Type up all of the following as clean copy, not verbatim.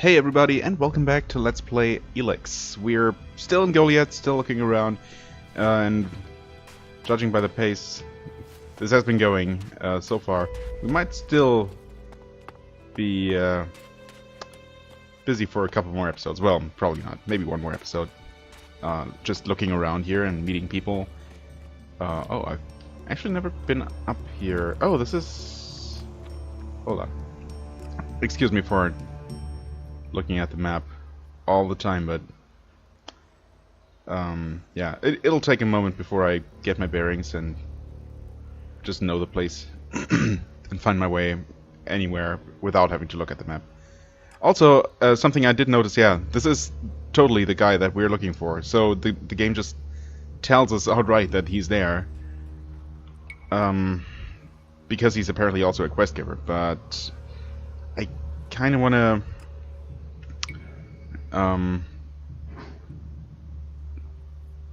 Hey everybody, and welcome back to Let's Play Elex. We're still in Goliath, still looking around, and judging by the pace this has been going so far, we might still be busy for a couple more episodes. Well, probably not. Maybe one more episode. Just looking around here and meeting people. Oh, I've actually never been up here. Oh, this is... Hold on. Excuse me for looking at the map all the time, but yeah, it'll take a moment before I get my bearings and just know the place and find my way anywhere without having to look at the map. Also, something I did notice, yeah, this is totally the guy that we're looking for, so the game just tells us outright that he's there, because he's apparently also a quest giver, but I kind of want to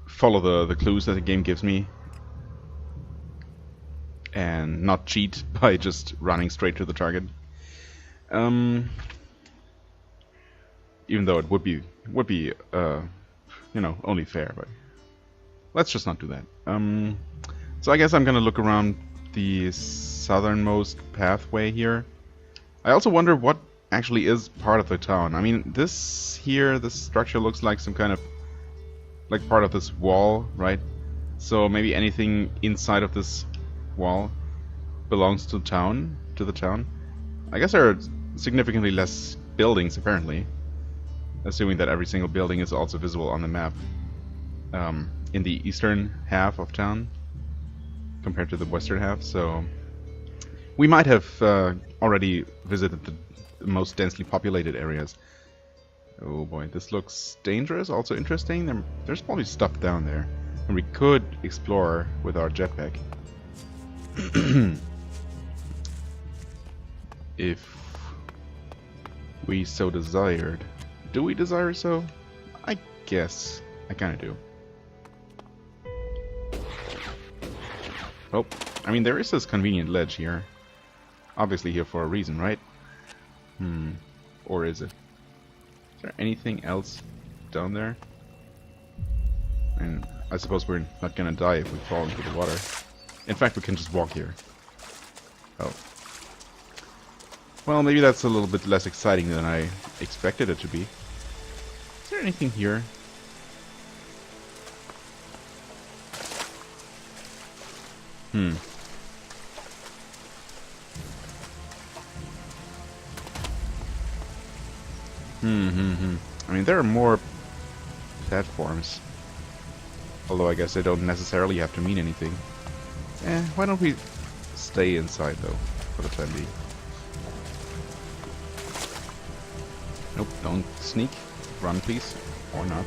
follow the clues that the game gives me and not cheat by just running straight to the target. Even though it would be you know, only fair, but let's just not do that. So I guess I'm gonna look around the southernmost pathway here. I also wonder what actually is part of the town. I mean, this structure looks like some kind of, like, part of this wall, right? So maybe anything inside of this wall belongs to the town. I guess there are significantly less buildings, apparently, assuming that every single building is also visible on the map in the eastern half of town compared to the western half. So we might have already visited the most densely populated areas. Oh boy, this looks dangerous, also interesting. There's probably stuff down there, and we could explore with our jetpack. If we so desired. Do we desire so? I guess I kinda do. Oh, I mean, there is this convenient ledge here. Obviously here for a reason, right? Or is it? Is there anything else down there? And I suppose we're not gonna die if we fall into the water. In fact, we can just walk here. Oh. Well, maybe that's a little bit less exciting than I expected it to be. Is there anything here? I mean, there are more platforms. Although I guess they don't necessarily have to mean anything. Why don't we stay inside, though, for the time being? Nope, don't sneak. Run, please. Or not.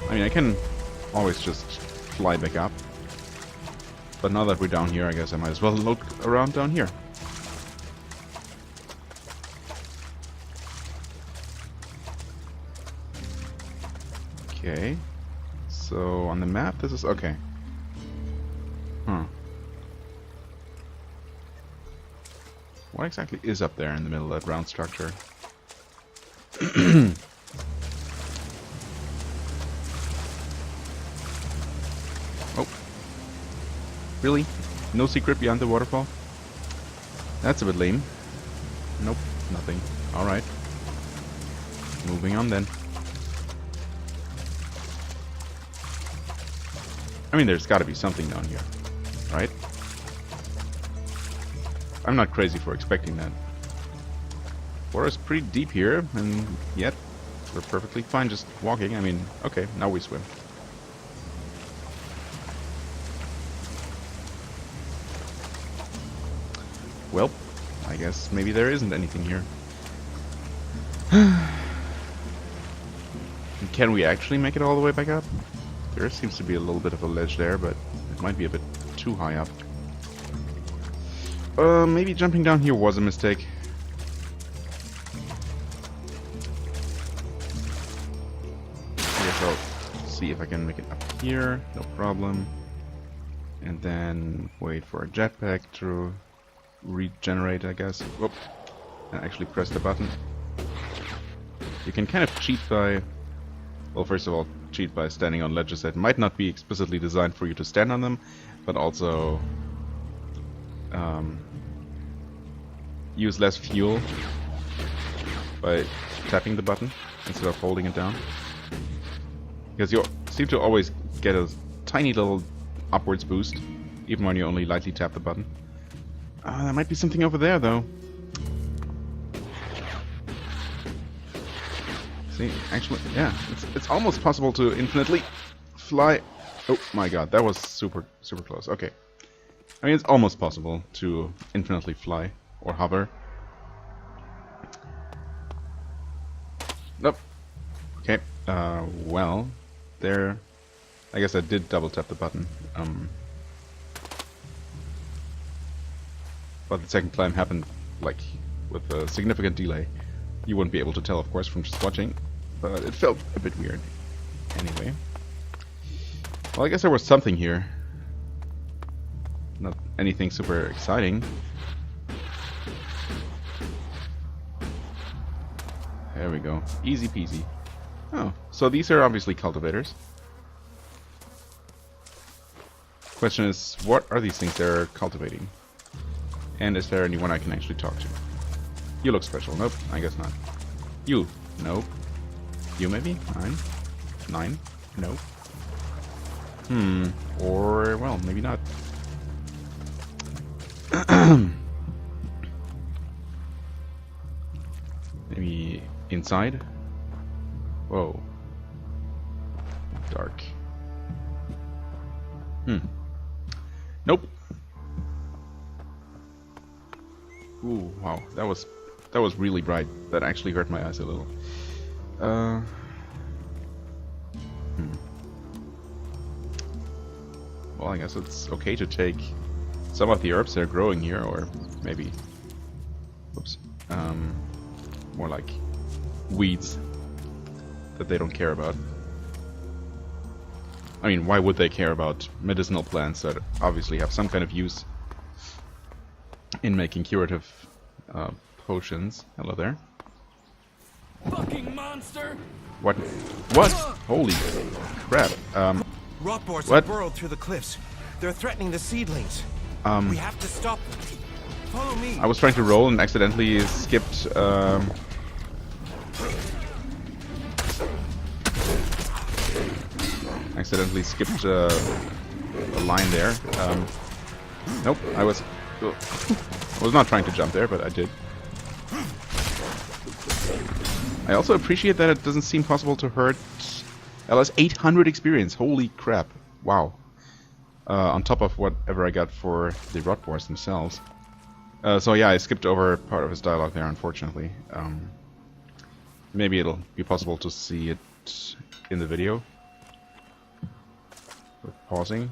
I mean, I can always just fly back up. But now that we're down here, I guess I might as well look around down here. Okay, so on the map this is okay. What exactly is up there in the middle of that round structure? Oh, really? No secret beyond the waterfall? That's a bit lame. Nope, nothing. Alright. Moving on then. I mean, there's gotta be something down here, right? I'm not crazy for expecting that. Water's pretty deep here, and yet we're perfectly fine just walking. I mean, okay, now we swim. Well, I guess maybe there isn't anything here. Can we actually make it all the way back up? There seems to be a little bit of a ledge there, but it might be a bit too high up. Maybe jumping down here was a mistake. I guess I'll see if I can make it up here, no problem. And then wait for a jetpack to regenerate, I guess. Whoop. and actually press the button. You can kind of cheat by... Well, first of all, cheat by standing on ledges that might not be explicitly designed for you to stand on them, but also use less fuel by tapping the button instead of holding it down. Because you seem to always get a tiny little upwards boost, even when you only lightly tap the button. There might be something over there, though. See, actually, yeah, it's almost possible to infinitely fly. Oh my god, that was super close. Okay. I mean, it's almost possible to infinitely fly or hover. Nope. Okay, well, there... I guess I did double tap the button. But the second climb happened, like, with a significant delay. You wouldn't be able to tell, of course, from just watching, but it felt a bit weird. Anyway. Well, I guess there was something here. Not anything super exciting. There we go. Easy peasy. Oh, so these are obviously cultivators. Question is, what are these things they're cultivating? And is there anyone I can actually talk to? You look special. Nope, I guess not. You. Nope. You maybe? 9? 9? Nope. Or, well, maybe not. Maybe inside? Whoa. Dark. Nope. Ooh, wow. That was really bright. That actually hurt my eyes a little. Well, I guess it's okay to take some of the herbs that are growing here, or maybe... Whoops. More like weeds that they don't care about. I mean, why would they care about medicinal plants that obviously have some kind of use in making curative potions? Hello there. Fucking monster! What? What? Holy crap! Rotboars What? have burrowed through the cliffs. They're threatening the seedlings. We have to stop them. Follow me. I was trying to roll and accidentally skipped. Accidentally skipped a line there. Nope, I was not trying to jump there, but I did. I also appreciate that it doesn't seem possible to hurt LS 800 experience. Holy crap! Wow. On top of whatever I got for the Rotboars themselves. So yeah, I skipped over part of his dialogue there, unfortunately. Maybe it'll be possible to see it in the video. With pausing.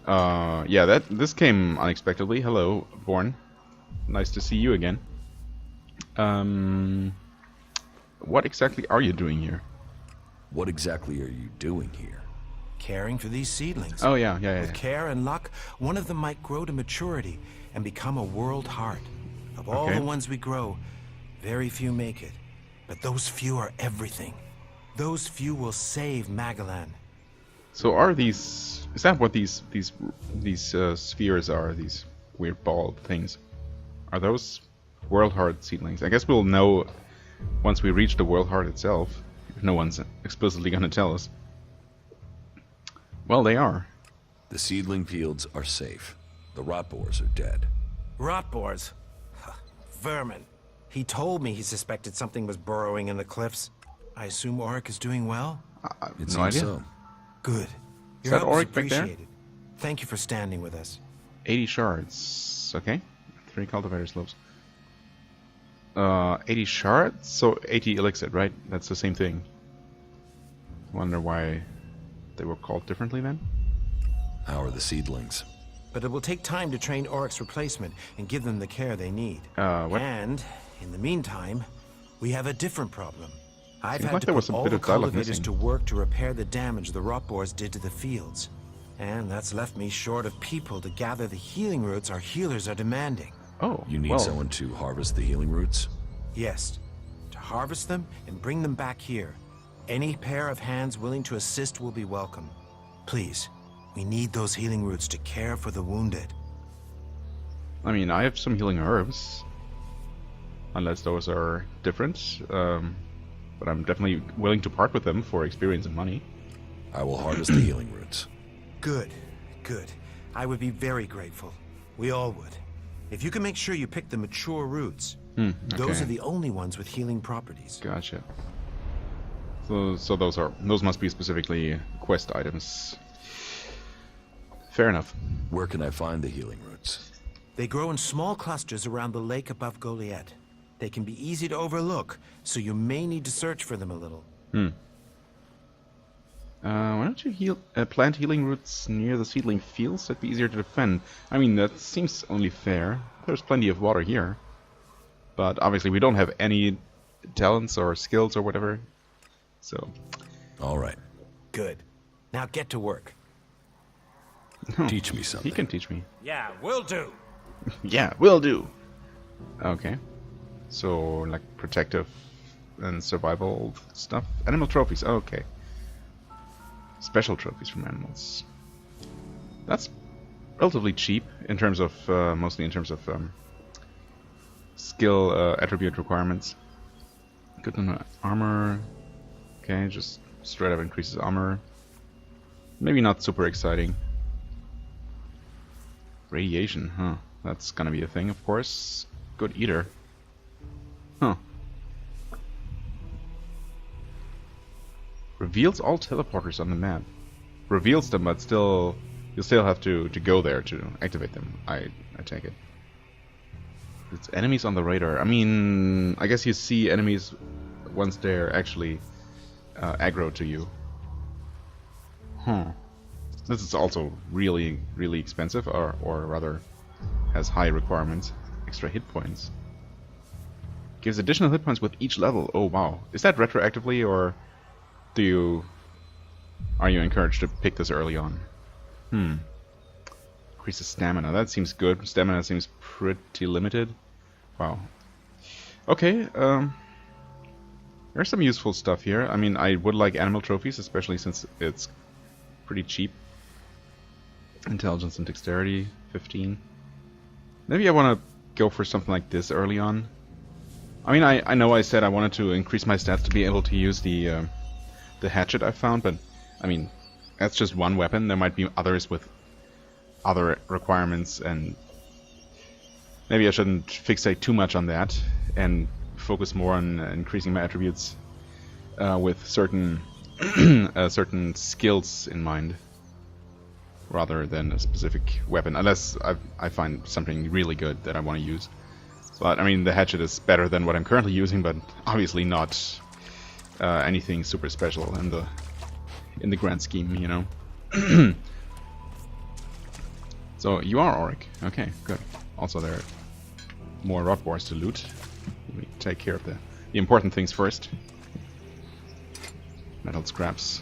Yeah, this came unexpectedly. Hello, Born. Nice to see you again. What exactly are you doing here? What exactly are you doing here? Caring for these seedlings. Oh yeah. With care and luck, one of them might grow to maturity and become a world heart. Of all the ones we grow, very few make it. But those few are everything. Those few will save Magalan. So are these... Is that what these spheres are? These weird ball things? Are those World Heart seedlings? I guess we'll know once we reach the World Heart itself. If no one's explicitly going to tell us. Well, they are. The seedling fields are safe. The Rotboars are dead. Rotboars? Vermin. He told me he suspected something was burrowing in the cliffs. I assume Auric is doing well? It's no idea. So. Good. Is that Auric back there? Thank you for standing with us. 80 shards. Okay. 3 cultivator slopes. 80 shards? So 80 elixir, right? That's the same thing. Wonder why they were called differently then? How are the seedlings? But it will take time to train Auric's replacement and give them the care they need. What? And, in the meantime, we have a different problem. I've Seems had like to there was put a all bit the of dialogue cultivators missing. to work to repair the damage the Rotboars did to the fields. And that's left me short of people to gather the healing roots our healers are demanding. Oh, You need well, someone to harvest the healing roots? Yes, to harvest them and bring them back here. Any pair of hands willing to assist will be welcome. Please, we need those healing roots to care for the wounded. I mean, I have some healing herbs. Unless those are different. But I'm definitely willing to part with them for experience and money. I will harvest the healing roots. Good, good. I would be very grateful. We all would. If you can make sure you pick the mature roots, those okay. are the only ones with healing properties. Gotcha. So those must be specifically quest items. Fair enough. Where can I find the healing roots? They grow in small clusters around the lake above Goliath. They can be easy to overlook, so you may need to search for them a little. Why don't you plant healing roots near the seedling fields? That'd be easier to defend. I mean, that seems only fair. There's plenty of water here. But obviously we don't have any talents or skills or whatever. So... All right. Good. Now get to work. Teach me something. He can teach me. Yeah, will do. Yeah, will do. Okay. So, like, protective and survival stuff. Animal trophies, okay. Special trophies from animals. That's relatively cheap in terms of, mostly in terms of skill attribute requirements. Good to know. Armor. Okay, just straight up increases armor. Maybe not super exciting. Radiation, huh. That's gonna be a thing, of course. Good eater. Huh. Reveals all teleporters on the map. Reveals them, but still... you'll still have to go there to activate them, I take it. It's enemies on the radar. I mean... I guess you see enemies once they're actually aggro to you. Huh. This is also really, really expensive, or rather has high requirements. Extra hit points. Gives additional hit points with each level. Oh wow. Is that retroactively, or are you encouraged to pick this early on? Increases stamina. That seems good. Stamina seems pretty limited. Wow. Okay, there's some useful stuff here. I mean, I would like animal trophies, especially since it's pretty cheap. Intelligence and dexterity, 15. Maybe I want to go for something like this early on. I mean, I know I said I wanted to increase my stats to be able to use the hatchet I found, but I mean, that's just one weapon. There might be others with other requirements, and maybe I shouldn't fixate too much on that and focus more on increasing my attributes with certain certain skills in mind, rather than a specific weapon, unless I find something really good that I want to use. But I mean, the hatchet is better than what I'm currently using, but obviously not anything super special in the grand scheme, you know. So you are Auric. Okay, good. Also, there are more rot boars to loot. We take care of the important things first. Metal scraps.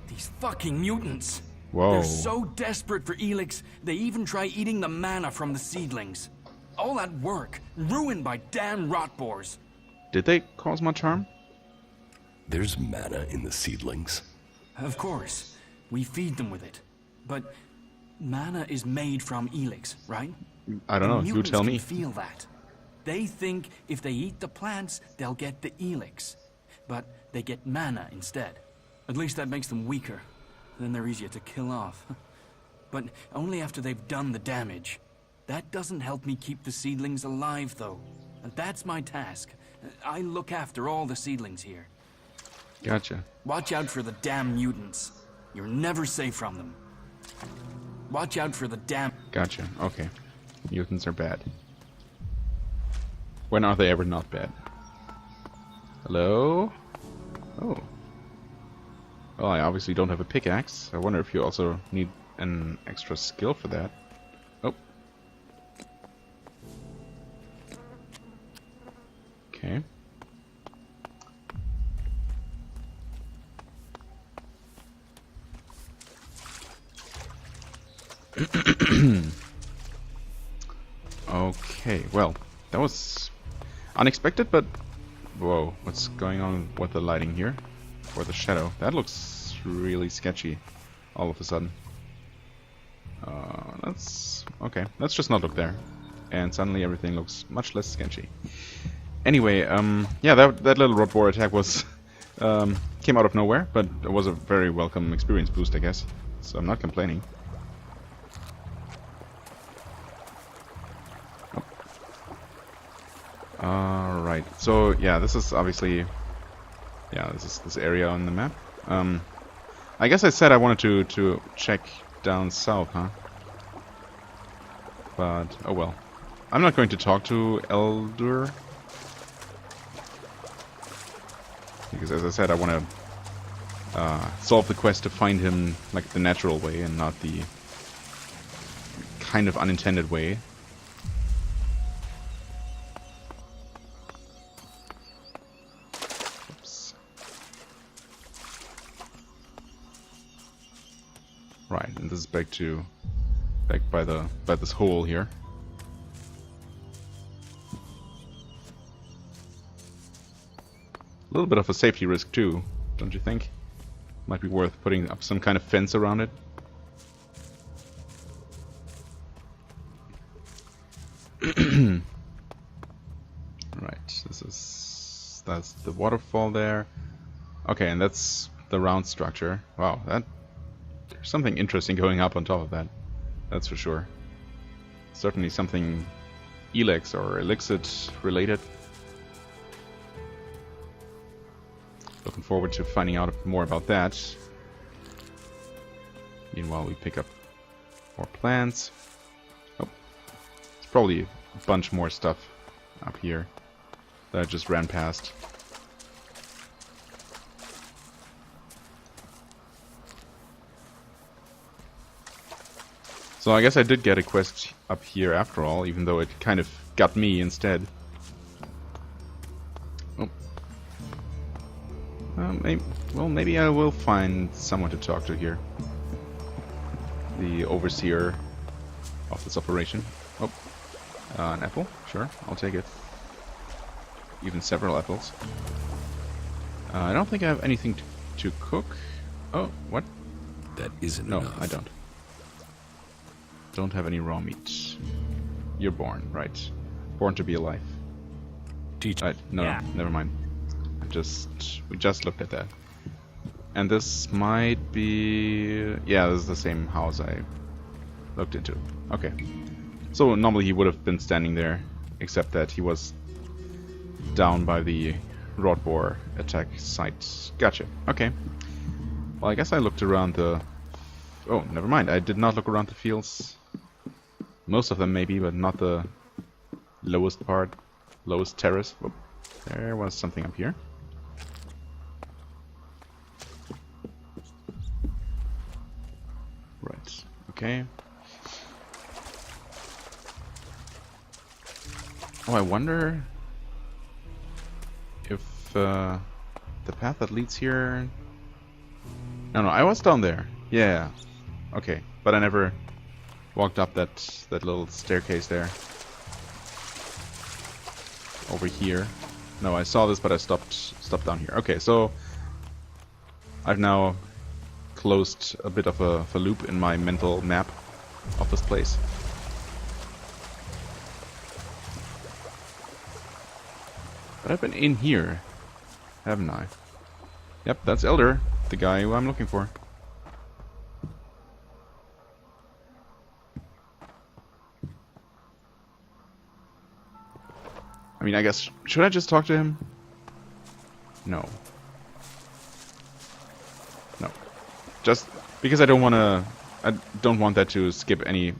These fucking mutants. Whoa. They're so desperate for Elex, they even try eating the mana from the seedlings. All that work, ruined by damn rot boars. Did they cause much harm? There's mana in the seedlings. Of course, we feed them with it. But mana is made from Elex, right? I don't know, you Mutants tell can me. feel that. They think if they eat the plants, they'll get the Elex. But they get mana instead. At least that makes them weaker. Then they're easier to kill off. But only after they've done the damage. That doesn't help me keep the seedlings alive, though. And that's my task. I look after all the seedlings here. Gotcha. Watch out for the damn mutants. You're never safe from them. Watch out for the damn... Gotcha. Okay. Mutants are bad. When are they ever not bad? Hello? Oh. Well, I obviously don't have a pickaxe. I wonder if you also need an extra skill for that. Oh. Okay. Okay. was unexpected, but whoa, what's going on with the lighting here? Or the shadow? That looks really sketchy all of a sudden. Okay, let's just not look there. And suddenly everything looks much less sketchy. Anyway, yeah, that little rod boar attack was came out of nowhere, but it was a very welcome experience boost, I guess. So I'm not complaining. Alright, so yeah, this is obviously, yeah, this is this area on the map. I guess I said I wanted to check down south, huh? But, oh well. I'm not going to talk to Eldur, because as I said, I want to solve the quest to find him like the natural way and not the kind of unintended way. Oops. Right, and this is back by this hole here. A little bit of a safety risk too, don't you think? Might be worth putting up some kind of fence around it. Right, that's the waterfall there. Okay, and that's the round structure. Wow, there's something interesting going up on top of that. That's for sure. Certainly something Elex or Elixit related. Looking forward to finding out more about that. Meanwhile, we pick up more plants. Oh, there's probably a bunch more stuff up here that I just ran past. So I guess I did get a quest up here after all, even though it kind of got me instead. Oh. Maybe I will find someone to talk to here. The overseer of this operation. Oh, an apple? Sure, I'll take it. Even several apples. I don't think I have anything to cook. Oh, what? That isn't No, enough. I don't. Don't have any raw meat. You're born, right? Born to be alive. Right, no, never mind. We just looked at that. And this might be... yeah, this is the same house I looked into. Okay. So normally he would have been standing there, except that he was down by the rod boar attack site. Gotcha. Okay. Well, I guess I looked around the... oh, never mind. I did not look around the fields. Most of them maybe, but not the lowest part. Lowest terrace. Whoop. There was something up here. Right. Okay. Oh, I wonder if the path that leads here... no, I was down there. Yeah. Okay, but I never walked up that little staircase there. Over here. No, I saw this, but I stopped down here. Okay, so I've now closed a bit of a loop in my mental map of this place. But I've been in here, haven't I? Yep, that's Elder, the guy who I'm looking for. I mean, I guess, should I just talk to him? No. No. Just because I don't want that to skip any...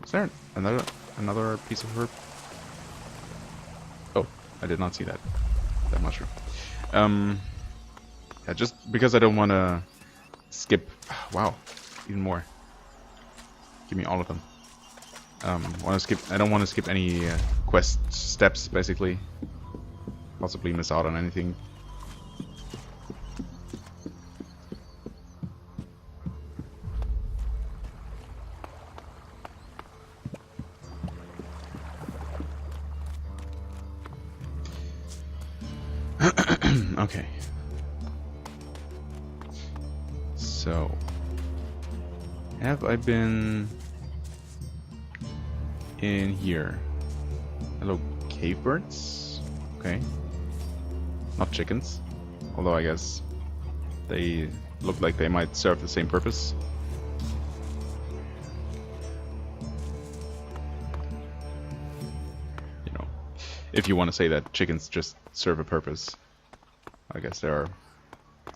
is there another piece of herb? Oh, I did not see that mushroom. Yeah, just because I don't want to skip... wow, even more. Give me all of them. I don't want to skip any quest steps, basically. Possibly miss out on anything. Okay. So, have I been in here? Hello, cave birds? Okay. Not chickens. Although I guess they look like they might serve the same purpose. You know, if you want to say that chickens just serve a purpose. I guess they are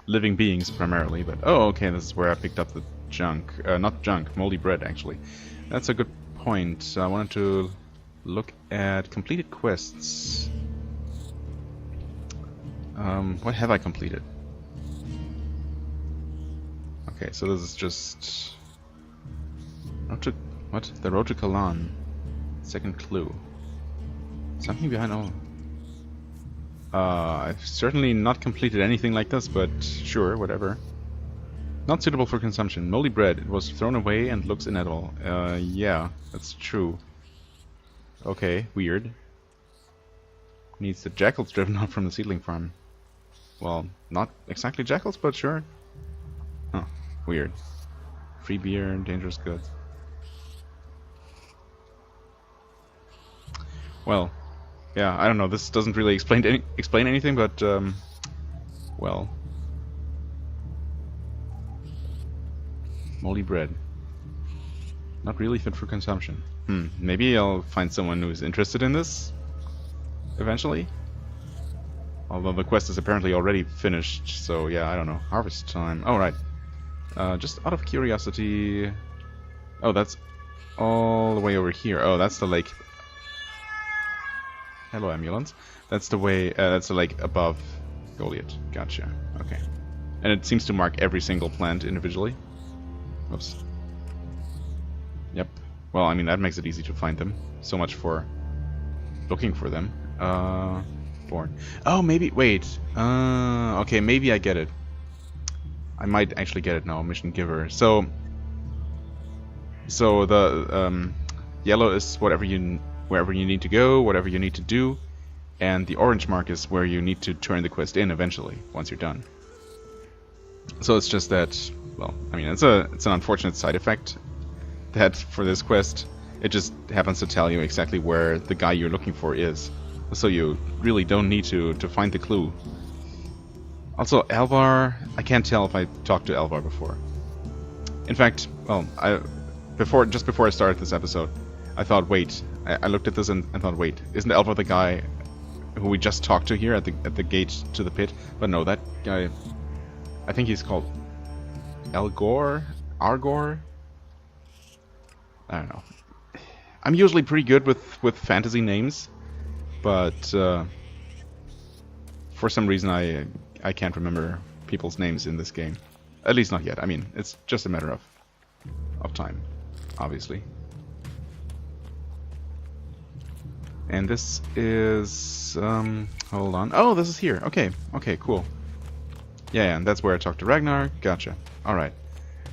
living beings primarily, but... Oh, okay, this is where I picked up the junk. Not junk, moldy bread, actually. That's a good point. I wanted to look at completed quests. What have I completed? Okay, so this is just... What? The road to Kalan. Second clue. Something behind all... I've certainly not completed anything like this, but sure, whatever. Not suitable for consumption. Moldy bread. It was thrown away and looks inedible. Yeah, that's true. Okay, weird. Needs the jackals driven out from the seedling farm. Well, not exactly jackals, but sure. Huh, weird. Free beer, dangerous goods. Well, yeah, I don't know. This doesn't really explain anything, but well, moldy bread. Not really fit for consumption. Maybe I'll find someone who's interested in this eventually. Although the quest is apparently already finished, so yeah, I don't know. Harvest time. Oh, right. Just out of curiosity. Oh, that's all the way over here. Oh, that's the lake. Hello, ambulance. That's the way. That's the lake above Goliath. Gotcha. Okay. And it seems to mark every single plant individually. Oops. Yep. Well, I mean that makes it easy to find them. So much for looking for them. Born. Oh, maybe. Wait. Okay, maybe I get it. I might actually get it now. Mission giver. So the yellow is wherever you need to go, whatever you need to do, and the orange mark is where you need to turn the quest in eventually once you're done. So it's just that, well, I mean, it's an unfortunate side effect that for this quest it just happens to tell you exactly where the guy you're looking for is, so you really don't need to find the clue. Also, Alvar, I can't tell if I talked to Alvar before. In fact, well, just before I started this episode, I thought, wait. I looked at this and thought, wait, isn't Alvar the guy who we just talked to here at the gate to the pit? But no, that guy, I think he's called Argor? I don't know. I'm usually pretty good with fantasy names, but for some reason I can't remember people's names in this game. At least not yet. I mean, it's just a matter of time, obviously. And this is, hold on. Oh, this is here. Okay, cool. Yeah, and that's where I talked to Ragnar. Gotcha. Alright.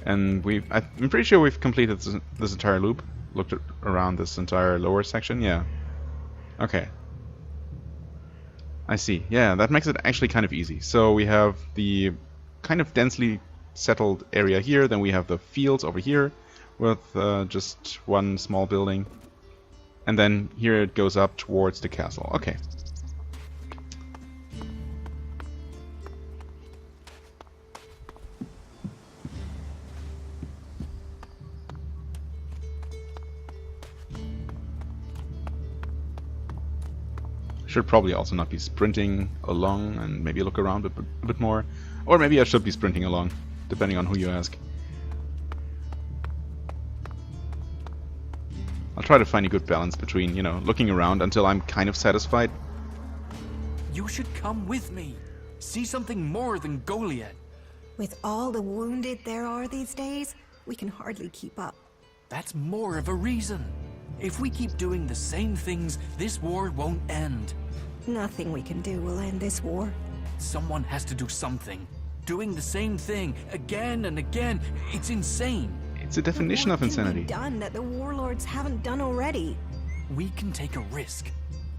And I'm pretty sure we've completed this entire loop. Looked around this entire lower section. Yeah. Okay. I see. Yeah, that makes it actually kind of easy. So we have the kind of densely settled area here. Then we have the fields over here with just one small building. And then here it goes up towards the castle. Okay. Should probably also not be sprinting along and maybe look around a bit more. Or maybe I should be sprinting along, depending on who you ask. I'll try to find a good balance between, you know, looking around until I'm kind of satisfied. You should come with me. See something more than Goliath. With all the wounded there are these days, we can hardly keep up. That's more of a reason. If we keep doing the same things, this war won't end. Nothing we can do will end this war. Someone has to do something. Doing the same thing again and again, it's insane. It's a definition of insanity. What can be done that the warlords haven't done already? We can take a risk.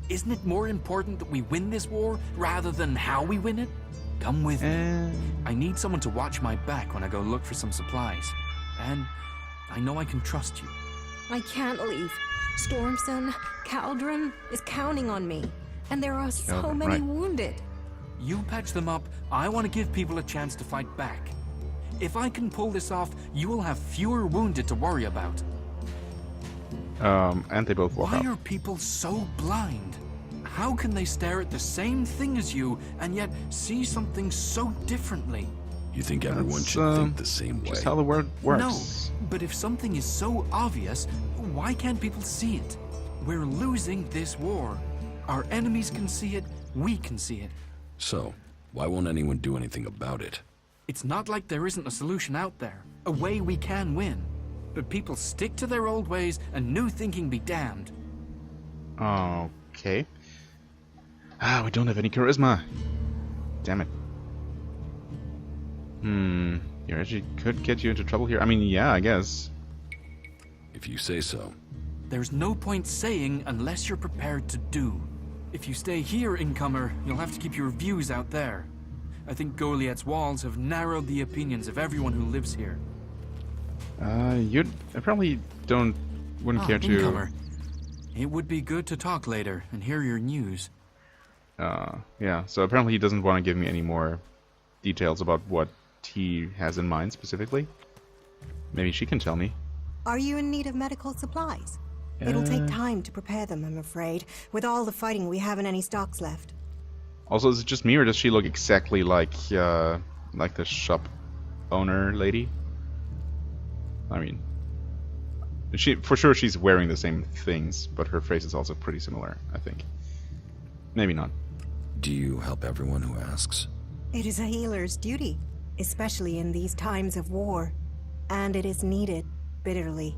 Isn't it more important that we win this war rather than how we win it? Come with me. I need someone to watch my back when I go look for some supplies. And I know I can trust you. I can't leave. Stormson, Caldron is counting on me. And there are so many wounded. You patch them up. I want to give people a chance to fight back. If I can pull this off, you will have fewer wounded to worry about. And they both walk Why out. are people so blind? How can they stare at the same thing as you and yet see something so differently? You think everyone should think the same way? Just how the world works. No, but if something is so obvious, why can't people see it? We're losing this war. Our enemies can see it, we can see it. So, why won't anyone do anything about it? It's not like there isn't a solution out there, a way we can win. But people stick to their old ways and new thinking be damned. Okay. We don't have any charisma. Damn it. Your energy could get you into trouble here. I mean, yeah, I guess. If you say so. There's no point saying unless you're prepared to do. If you stay here, incomer, you'll have to keep your views out there. I think Goliath's walls have narrowed the opinions of everyone who lives here. I probably wouldn't care to... Incomer. It would be good to talk later and hear your news. Yeah, so apparently he doesn't want to give me any more details about what he has in mind specifically. Maybe she can tell me. Are you in need of medical supplies? It'll take time to prepare them, I'm afraid. With all the fighting, we haven't any stocks left. Also, is it just me, or does she look exactly like the shop owner lady? I mean, for sure she's wearing the same things, but her face is also pretty similar, I think. Maybe not. Do you help everyone who asks? It is a healer's duty, especially in these times of war. And it is needed bitterly,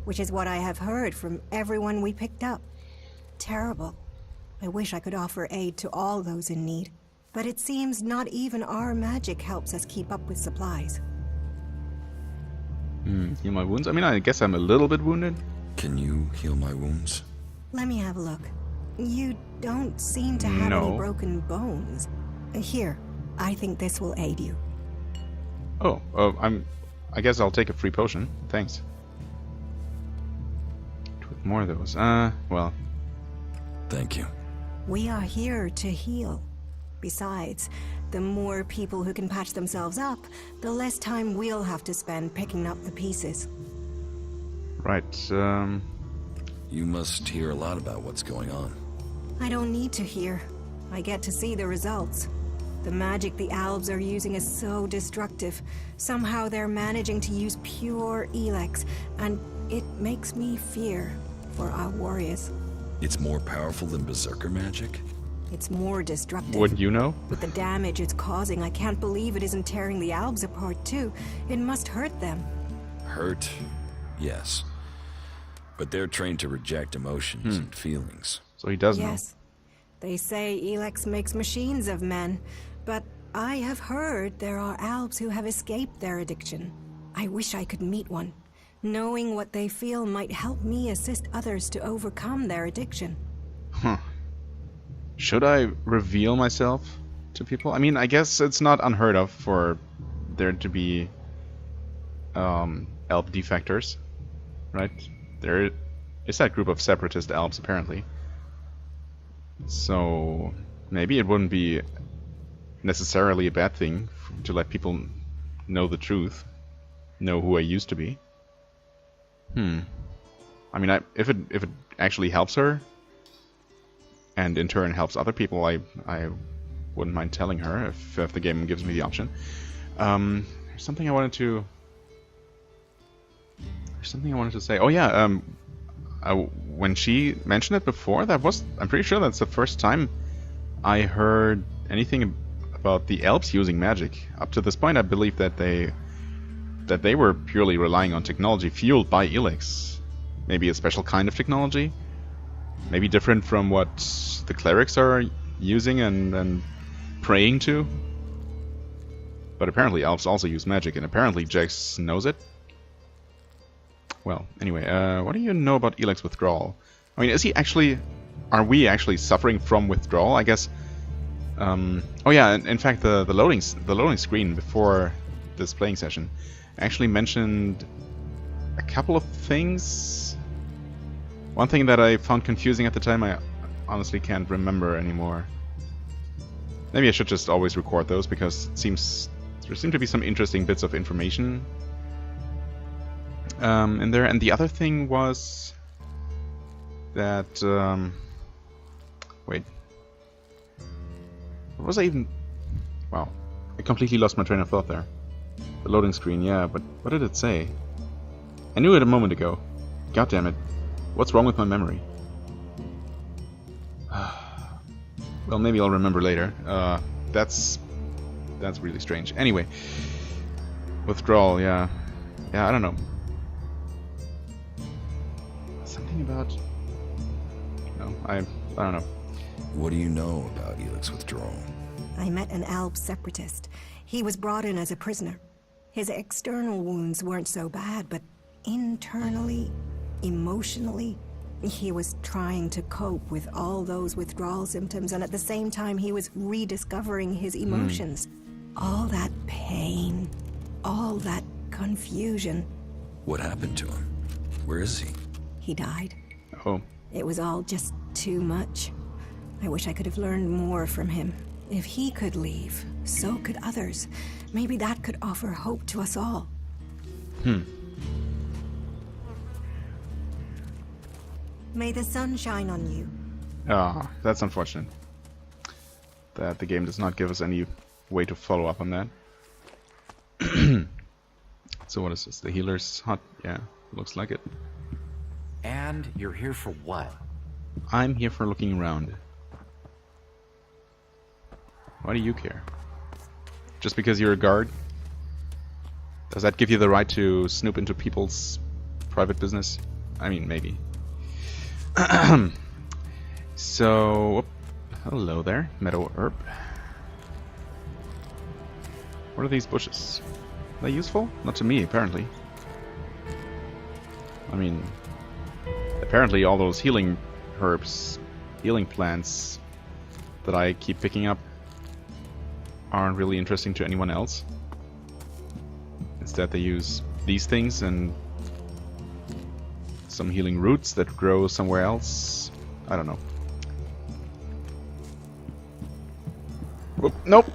which is what I have heard from everyone we picked up. Terrible. I wish I could offer aid to all those in need, but it seems not even our magic helps us keep up with supplies. Heal my wounds? I mean, I guess I'm a little bit wounded. Can you heal my wounds? Let me have a look. You don't seem to have any broken bones. Here, I think this will aid you. I guess I'll take a free potion. Thanks. More of those. Well. Thank you. We are here to heal. Besides, the more people who can patch themselves up, the less time we'll have to spend picking up the pieces. Right, You must hear a lot about what's going on. I don't need to hear. I get to see the results. The magic the Albs are using is so destructive. Somehow they're managing to use pure Elex, and it makes me fear for our warriors. It's more powerful than Berserker magic? It's more destructive. Wouldn't you know? With the damage it's causing, I can't believe it isn't tearing the Albs apart too. It must hurt them. Hurt? Yes. But they're trained to reject emotions and feelings. So he does know. Yes. They say Elex makes machines of men, but I have heard there are Albs who have escaped their addiction. I wish I could meet one. Knowing what they feel might help me assist others to overcome their addiction. Huh. Should I reveal myself to people? I mean, I guess it's not unheard of for there to be Alb defectors, right? There is that group of separatist Albs, apparently. So maybe it wouldn't be necessarily a bad thing to let people know the truth, know who I used to be. I mean, if it actually helps her, and in turn helps other people, I wouldn't mind telling her if the game gives me the option. There's something I wanted to say. Oh yeah, when she mentioned it before, I'm pretty sure that's the first time I heard anything about the Elves using magic. Up to this point, I believe that they were purely relying on technology fueled by Elex. Maybe a special kind of technology. Maybe different from what the clerics are using and praying to. But apparently Elves also use magic, and apparently Jax knows it. Well, anyway, what do you know about Elex withdrawal? I mean, is he actually are we actually suffering from withdrawal? I guess. Oh yeah, in fact, the loading screen before this playing session actually mentioned a couple of things. One thing that I found confusing at the time, I honestly can't remember anymore. Maybe I should just always record those, because there seem to be some interesting bits of information in there. And the other thing was that wait, what was I even? Wow, I completely lost my train of thought there. The loading screen, yeah, but what did it say? I knew it a moment ago. God damn it! What's wrong with my memory? Well, maybe I'll remember later. That's really strange. Anyway, withdrawal, yeah, I don't know. Something about. No, I don't know. What do you know about Elex withdrawal? I met an Alb separatist. He was brought in as a prisoner. His external wounds weren't so bad, but internally, emotionally, he was trying to cope with all those withdrawal symptoms, and at the same time he was rediscovering his emotions. All that pain, all that confusion. What happened to him? Where is he? He died. Oh. It was all just too much. I wish I could have learned more from him. If he could leave, so could others. Maybe that could offer hope to us all. May the sun shine on you. Ah, that's unfortunate. That the game does not give us any way to follow up on that. So what is this? The healer's hut? Yeah, looks like it. And you're here for what? I'm here for looking around. Why do you care? Just because you're a guard? Does that give you the right to snoop into people's private business? I mean, maybe. So, hello there, meadow herb. What are these bushes? Are they useful? Not to me, apparently. I mean, apparently all those healing herbs, healing plants that I keep picking up aren't really interesting to anyone else. Instead they use these things and some healing roots that grow somewhere else. I don't know. Whoop, nope.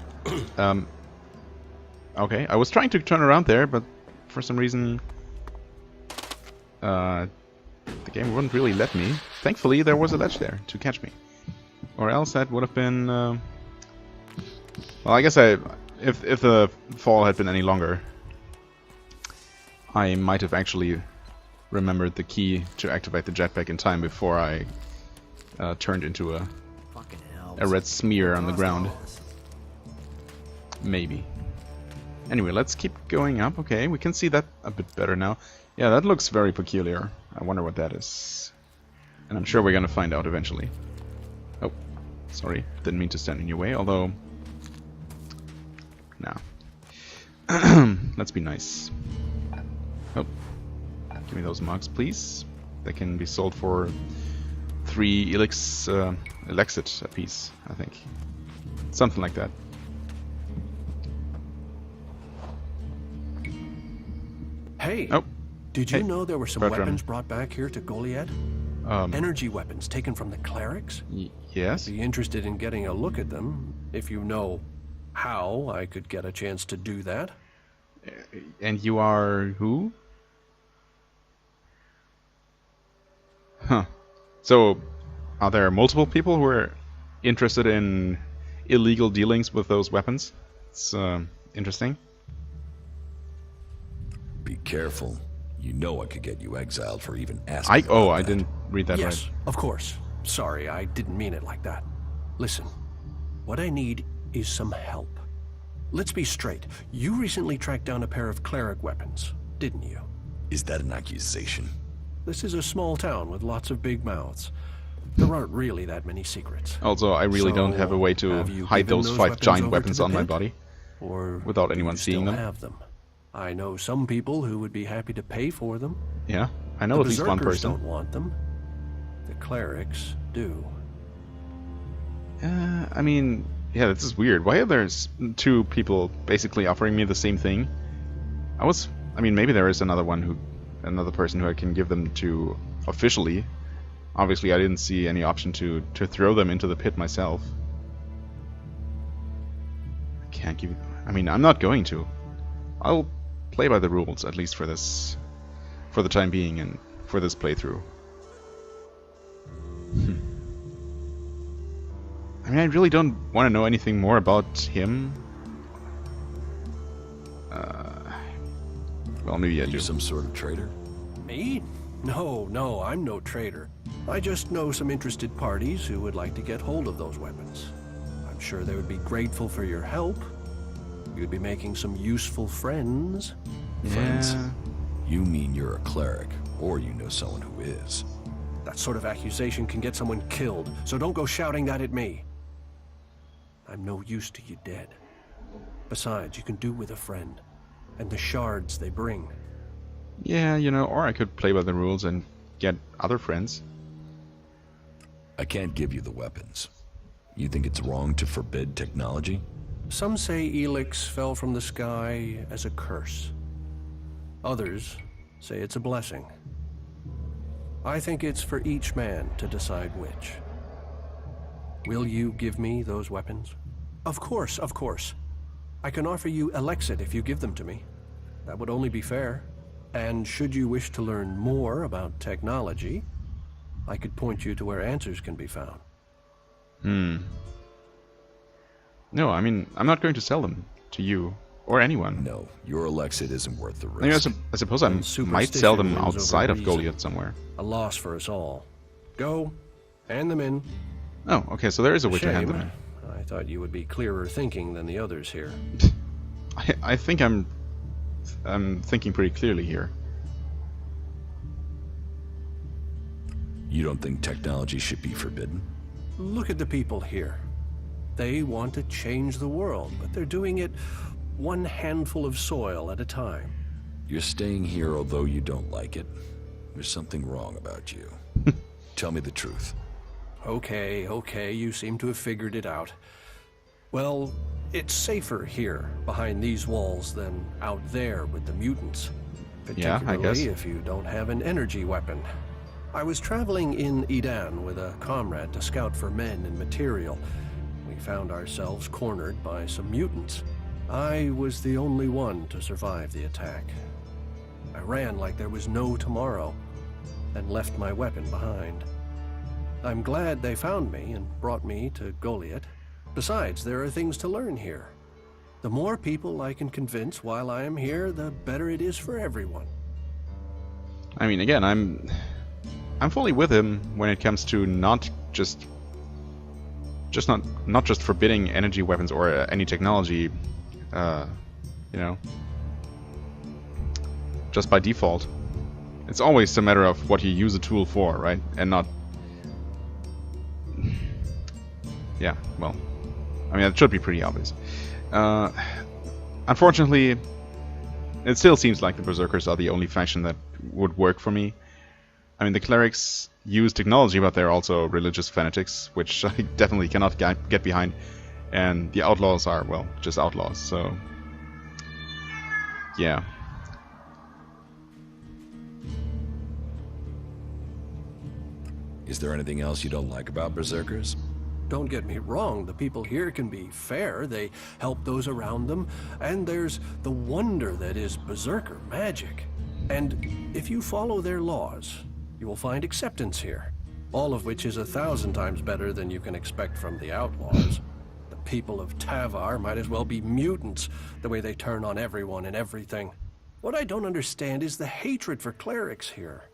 Okay, I was trying to turn around there, but for some reason the game wouldn't really let me. Thankfully there was a ledge there to catch me. Or else that would have been well, I guess if the fall had been any longer, I might have actually remembered the key to activate the jetpack in time before I turned into a red smear on the ground. Maybe. Anyway, let's keep going up. Okay, we can see that a bit better now. Yeah, that looks very peculiar. I wonder what that is. And I'm sure we're gonna find out eventually. Oh, sorry. Didn't mean to stand in your way, although... Now. Let's be nice. Oh. Give me those mugs, please. They can be sold for 3 Elexit a piece, I think. Something like that. Hey, oh. Did you know there were some weapons Bertram. brought back here to Goliad? Energy weapons taken from the clerics? Yes? Be interested in getting a look at them. If you know how I could get a chance to do that. And you are who? Huh. So, are there multiple people who are interested in illegal dealings with those weapons? It's interesting. Be careful. You know I could get you exiled for even asking. I didn't read that Yes, right. of course. Sorry, I didn't mean it like that. Listen, what I need is some help. Let's be straight. You recently tracked down a pair of cleric weapons, didn't you? Is that an accusation? This is a small town with lots of big mouths. There aren't really that many secrets. Also, I really don't have a way to have you hide given those 5 weapons giant over weapons to the on my pit? body Or without do anyone you seeing still them. have them? I know some people who would be happy to pay for them. Yeah, I know The at least one berserkers person. don't want them. The clerics do. I mean, yeah, this is weird. Why are there two people basically offering me the same thing? I mean, maybe there is another person who I can give them to officially. Obviously, I didn't see any option to throw them into the pit myself. I can't give. I mean, I'm not going to. I'll play by the rules, at least for the time being, and for this playthrough. I mean, I really don't want to know anything more about him. Well, maybe I do. You some sort of traitor? Me? No, I'm no traitor. I just know some interested parties who would like to get hold of those weapons. I'm sure they would be grateful for your help. You'd be making some useful friends. Yeah. Friends? You mean you're a cleric, or you know someone who is. That sort of accusation can get someone killed, so don't go shouting that at me. I'm no use to you dead. Besides, you can do with a friend, and the shards they bring. Yeah, you know, or I could play by the rules and get other friends. I can't give you the weapons. You think it's wrong to forbid technology? Some say Elex fell from the sky as a curse. Others say it's a blessing. I think it's for each man to decide which. Will you give me those weapons? Of course, of course. I can offer you Elexit if you give them to me. That would only be fair. And should you wish to learn more about technology, I could point you to where answers can be found. No, I mean, I'm not going to sell them to you or anyone. No, your Elexit isn't worth the I mean, risk. I suppose I might sell them outside of Goliath somewhere. A loss for us all. Go, hand them in. Oh, okay, so there is a way to hand them Shame. I thought you would be clearer thinking than the others here. in. I think I'm thinking pretty clearly here. You don't think technology should be forbidden? Look at the people here. They want to change the world, but they're doing it one handful of soil at a time. You're staying here although you don't like it. There's something wrong about you. Tell me the truth. Okay, you seem to have figured it out. Well, it's safer here, behind these walls, than out there with the mutants. Yeah, I guess. Particularly if you don't have an energy weapon. I was traveling in Edan with a comrade to scout for men and material. We found ourselves cornered by some mutants. I was the only one to survive the attack. I ran like there was no tomorrow, and left my weapon behind. I'm glad they found me and brought me to Goliath. Besides, there are things to learn here. The more people I can convince while I am here, the better it is for everyone. I mean, again, I'm fully with him when it comes to not just forbidding energy weapons or any technology, you know, just by default. It's always a matter of what you use a tool for, right? And not... Yeah, well, I mean, it should be pretty obvious. Unfortunately, it still seems like the Berserkers are the only faction that would work for me. I mean, the clerics use technology, but they're also religious fanatics, which I definitely cannot get behind. And the outlaws are, well, just outlaws, so... Yeah. Is there anything else you don't like about Berserkers? Don't get me wrong, the people here can be fair, they help those around them, and there's the wonder that is Berserker magic. And if you follow their laws, you will find acceptance here, all of which is 1,000 times better than you can expect from the outlaws. The people of Tavar might as well be mutants, the way they turn on everyone and everything. What I don't understand is the hatred for clerics here.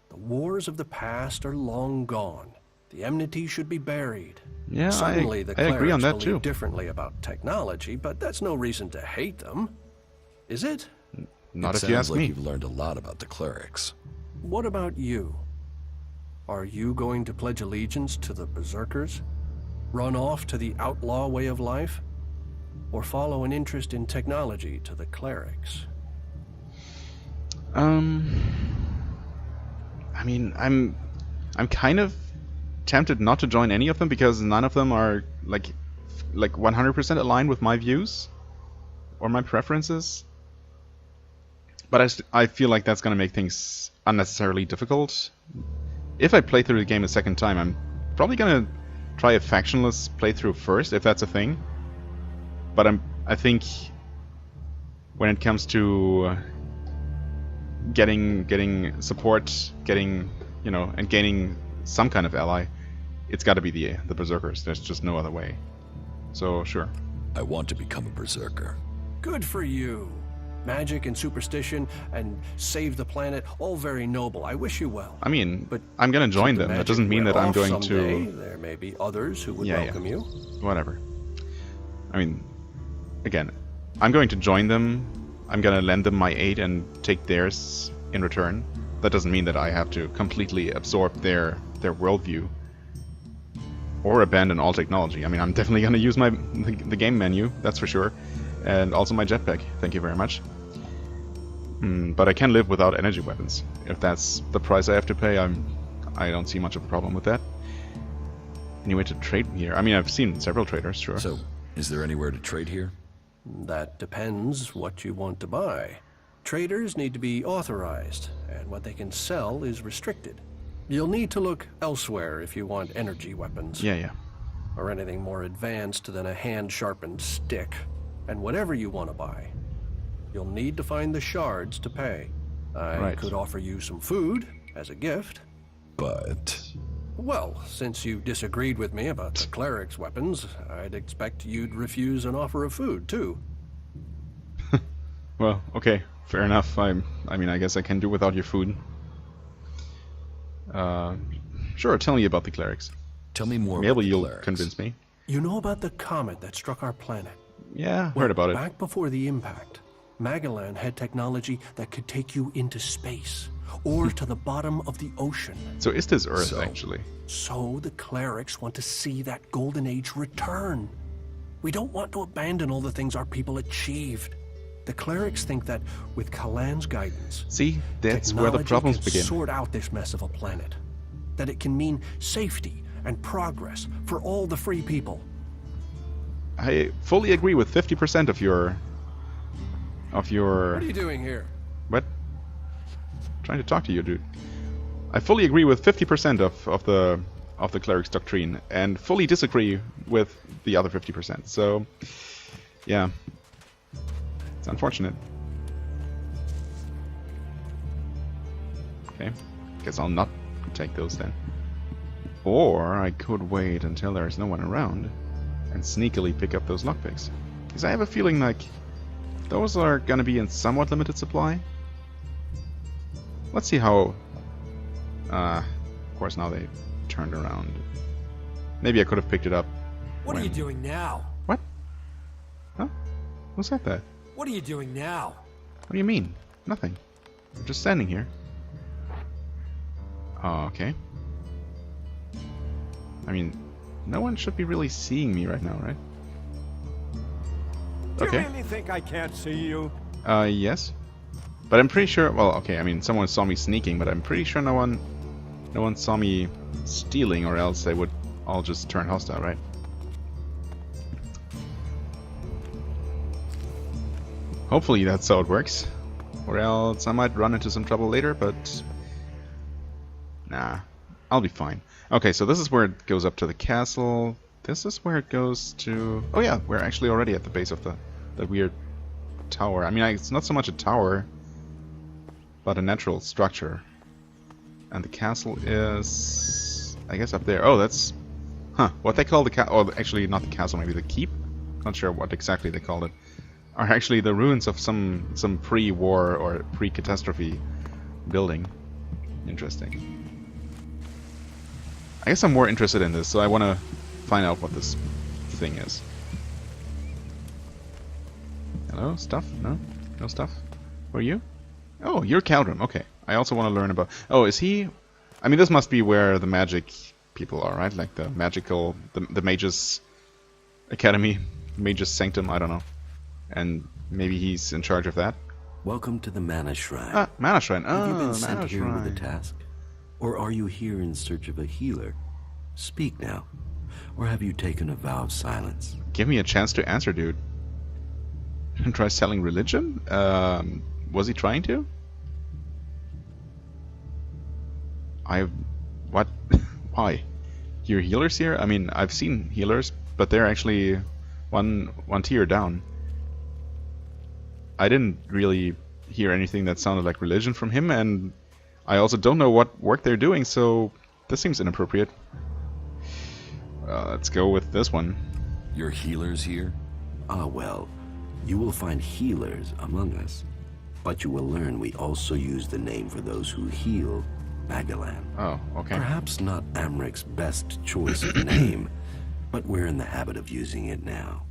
The wars of the past are long gone. The enmity should be buried. Yeah, Suddenly, the I agree on that clerics too. believe differently about technology, but that's no reason to hate them. Is it? Not It if you sounds ask like me. you've learned a lot about the clerics. What about you? Are you going to pledge allegiance to the Berserkers? Run off to the outlaw way of life? Or follow an interest in technology to the clerics? I mean, I'm kind of tempted not to join any of them because none of them are like 100% aligned with my views or my preferences. But I feel like that's gonna make things unnecessarily difficult. If I play through the game a second time, I'm probably gonna try a factionless playthrough first, if that's a thing. But I think when it comes to getting support, and gaining some kind of ally, it's got to be the berserkers. There's just no other way. So sure. I want to become a berserker. Good for you. Magic and superstition and save the planet, all very noble. I wish you well. I mean, but I'm gonna join them. That doesn't mean that I'm going someday. to. There may be others who would welcome you. Whatever. I mean, again, I'm going to join them. I'm gonna lend them my aid and take theirs in return. That doesn't mean that I have to completely absorb their worldview or abandon all technology. I mean, I'm definitely gonna use the game menu, that's for sure, and also my jetpack. Thank you very much. But I can live without energy weapons. If that's the price I have to pay, I don't see much of a problem with that. Any way to trade here? I mean, I've seen several traders, sure. So, is there anywhere to trade here? That depends what you want to buy. Traders need to be authorized, and what they can sell is restricted. You'll need to look elsewhere if you want energy weapons. Yeah. Or anything more advanced than a hand-sharpened stick. And whatever you want to buy, you'll need to find the shards to pay. I could offer you some food as a gift. But... Well, since you disagreed with me about the cleric's weapons, I'd expect you'd refuse an offer of food, too. Well, okay, fair enough. I mean, I guess I can do without your food. Sure, tell me about the clerics. Tell me more Maybe about the you'll clerics. convince me. You know about the comet that struck our planet? Yeah, heard about it. Back before the impact, Magellan had technology that could take you into space, or to the bottom of the ocean. So is this Earth, actually? So the clerics want to see that golden age return. We don't want to abandon all the things our people achieved. The clerics think that with Kalan's guidance, see, that's where the problems can begin. Sort out this mess of a planet. That it can mean safety and progress for all the free people. I fully agree with 50% of your... What are you doing here? What? I'm trying to talk to you, dude. I fully agree with 50% of the cleric's doctrine, and fully disagree with the other 50%. So, yeah, it's unfortunate. Okay, guess I'll not take those then. Or I could wait until there's no one around and sneakily pick up those lockpicks. Because I have a feeling like those are gonna be in somewhat limited supply. Let's see how... of course now they turned around. Maybe I could have picked it up. What are you doing now? What? Huh? Who said that? What are you doing now? What do you mean? Nothing. I'm just standing here. Oh, okay. I mean, no one should be really seeing me right now, right? Okay. Do you really think I can't see you? Yes. But I'm pretty sure, well, okay, I mean, someone saw me sneaking, but I'm pretty sure no one saw me stealing, or else they would all just turn hostile, right? Hopefully that's how it works. Or else I might run into some trouble later, but... Nah, I'll be fine. Okay, so this is where it goes up to the castle. This is where it goes to... Oh yeah, we're actually already at the base of the weird tower. I mean, it's not so much a tower, but a natural structure. And the castle is... I guess up there. Oh, that's... Huh, what they call the castle... Oh, actually, not the castle, maybe the keep? Not sure what exactly they called it. Are actually the ruins of some pre-war or pre-catastrophe building. Interesting. I guess I'm more interested in this, so I want to find out what this thing is. Hello? Stuff? No? No stuff? Who are you? Oh, you're Caldrum. Okay. I also want to learn about... Oh, is he... I mean, this must be where the magic people are, right? Like the magical... The Magus Academy. Magus Sanctum, I don't know. And maybe he's in charge of that. Welcome to the Mana Shrine. Ah, Mana Shrine. Have you been Mana sent here with a Shrine. task? Or are you here in search of a healer? Speak now. Or have you taken a vow of silence? Give me a chance to answer, dude. Try selling religion? Was he trying to? What? Why? You're healers here? I mean, I've seen healers, but they're actually one tier down. I didn't really hear anything that sounded like religion from him, and I also don't know what work they're doing, so this seems inappropriate. Let's go with this one. Your healers here? Ah, well, you will find healers among us. But you will learn we also use the name for those who heal, Magellan. Oh, okay. Perhaps not Amric's best choice of name, but we're in the habit of using it now.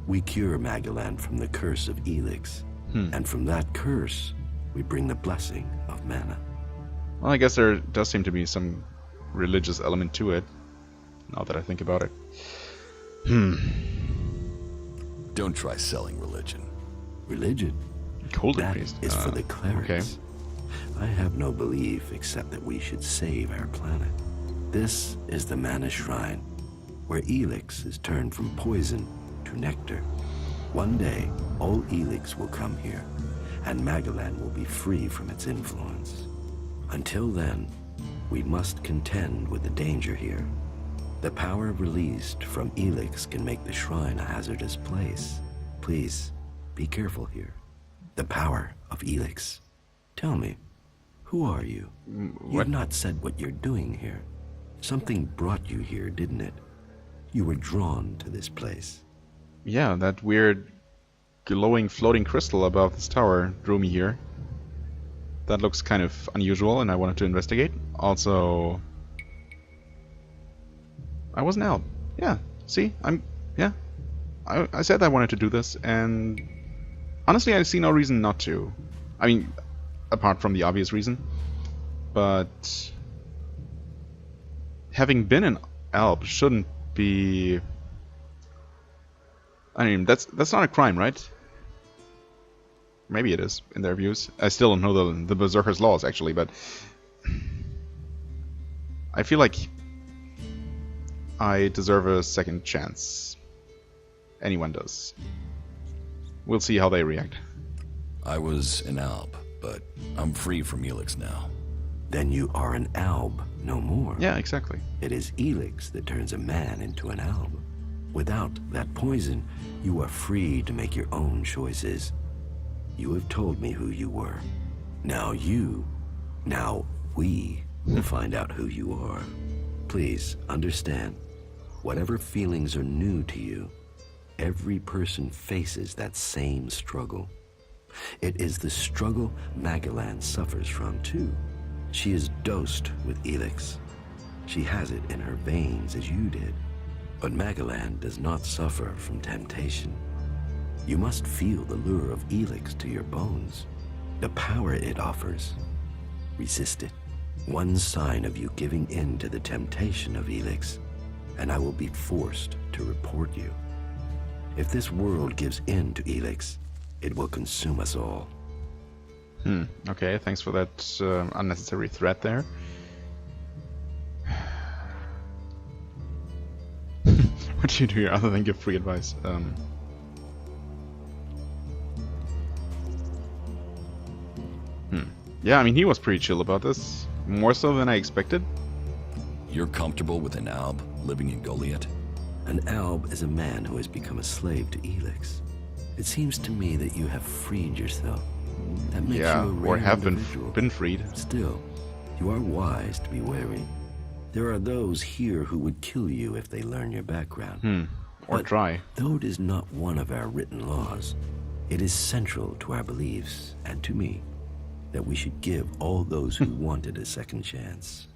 We cure Magellan from the curse of Elex, and from that curse, we bring the blessing of mana. Well, I guess there does seem to be some religious element to it, now that I think about it. Don't try selling religion. Religion? Golden That Priest. is for the clerics. Okay. I have no belief except that we should save our planet. This is the Mana Shrine, where Elex is turned from poison to nectar. One day, all Elex will come here, and Magellan will be free from its influence. Until then, we must contend with the danger here. The power released from Elex can make the shrine a hazardous place. Please, be careful here. The power of Elex. Tell me, who are you? You've not said what you're doing here. Something brought you here, didn't it? You were drawn to this place. Yeah, that weird glowing floating crystal above this tower drew me here. That looks kind of unusual, and I wanted to investigate. Also, I was an elf. Yeah, see? I said I wanted to do this, and honestly, I see no reason not to. I mean, apart from the obvious reason. But having been an elf shouldn't be... I mean, that's not a crime, right? Maybe it is, in their views. I still don't know the Berserker's laws, actually, but... I feel like I deserve a second chance. Anyone does. We'll see how they react. I was an alb, but I'm free from Elex now. Then you are an alb no more. Yeah, exactly. It is Elex that turns a man into an alb. Without that poison, you are free to make your own choices. You have told me who you were. Now we will find out who you are. Please understand, whatever feelings are new to you, every person faces that same struggle. It is the struggle Magellan suffers from too. She is dosed with Elex. She has it in her veins as you did. But Magellan does not suffer from temptation. You must feel the lure of Elex to your bones, the power it offers. Resist it. One sign of you giving in to the temptation of Elex, and I will be forced to report you. If this world gives in to Elex, it will consume us all. Okay, thanks for that unnecessary threat there. What do you do here other than give free advice? Yeah, I mean, he was pretty chill about this. More so than I expected. You're comfortable with an alb living in Goliath? An alb is a man who has become a slave to Elex. It seems to me that you have freed yourself. That makes you a rare or have individual. been freed. Still, you are wise to be wary. There are those here who would kill you if they learn your background. Or But try. though it is not one of our written laws, it is central to our beliefs and to me that we should give all those who wanted a second chance.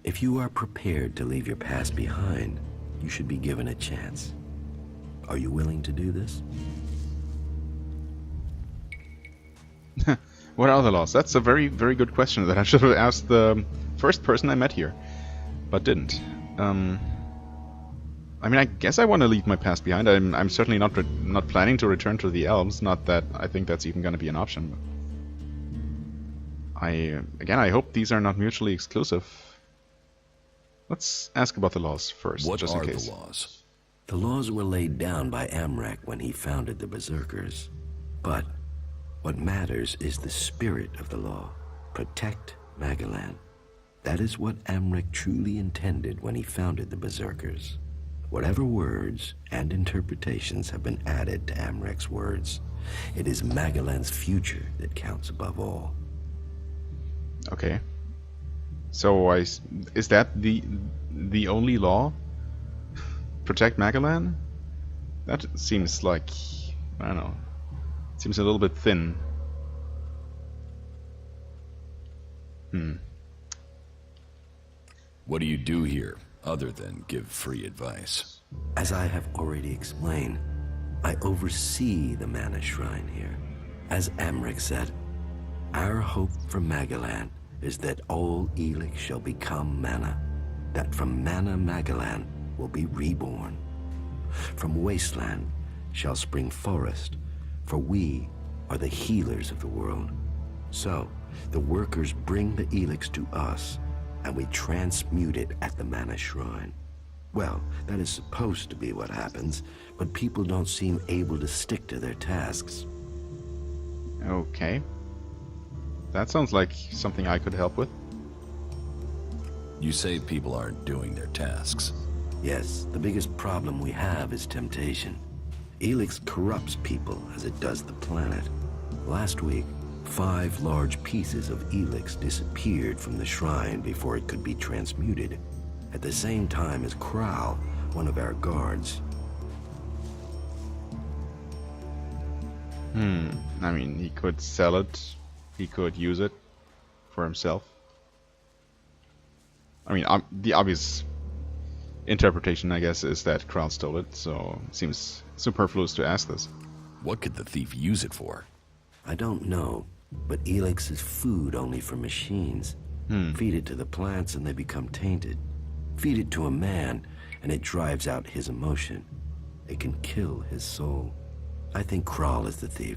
If you are prepared to leave your past behind, you should be given a chance. Are you willing to do this? What are the laws? That's a very, very good question that I should have asked the first person I met here, but didn't. I mean, I guess I want to leave my past behind. I'm certainly not planning to return to the elves. Not that I think that's even going to be an option. But I hope these are not mutually exclusive. Let's ask about the laws first, What just in are case. the laws? The laws were laid down by Amrek when he founded the Berserkers. But what matters is the spirit of the law. Protect Magalan. That is what Amrek truly intended when he founded the Berserkers. Whatever words and interpretations have been added to Amrek's words, it is Magalan's future that counts above all. Okay. So is that the only law? Protect Magalan? That seems like, I don't know, seems a little bit thin. What do you do here, other than give free advice? As I have already explained, I oversee the Mana Shrine here. As Amrek said, our hope for Magalan is that all Elex shall become Mana, that from Mana Magalan will be reborn. From Wasteland shall spring forest, for we are the healers of the world. So, the workers bring the Elex to us, and we transmute it at the Mana Shrine. Well, that is supposed to be what happens, but people don't seem able to stick to their tasks. Okay. That sounds like something I could help with. You say people aren't doing their tasks. Yes, the biggest problem we have is temptation. Elex corrupts people as it does the planet. Last week, 5 large pieces of Elex disappeared from the shrine before it could be transmuted, at the same time as Kral, one of our guards. I mean, he could sell it. He could use it for himself. I mean, the obvious interpretation, I guess, is that Kral stole it, so it seems superfluous to ask this. What could the thief use it for? I don't know, but Elex is food only for machines. Feed it to the plants and they become tainted. Feed it to a man and it drives out his emotion. It can kill his soul. I think Kral is the thief,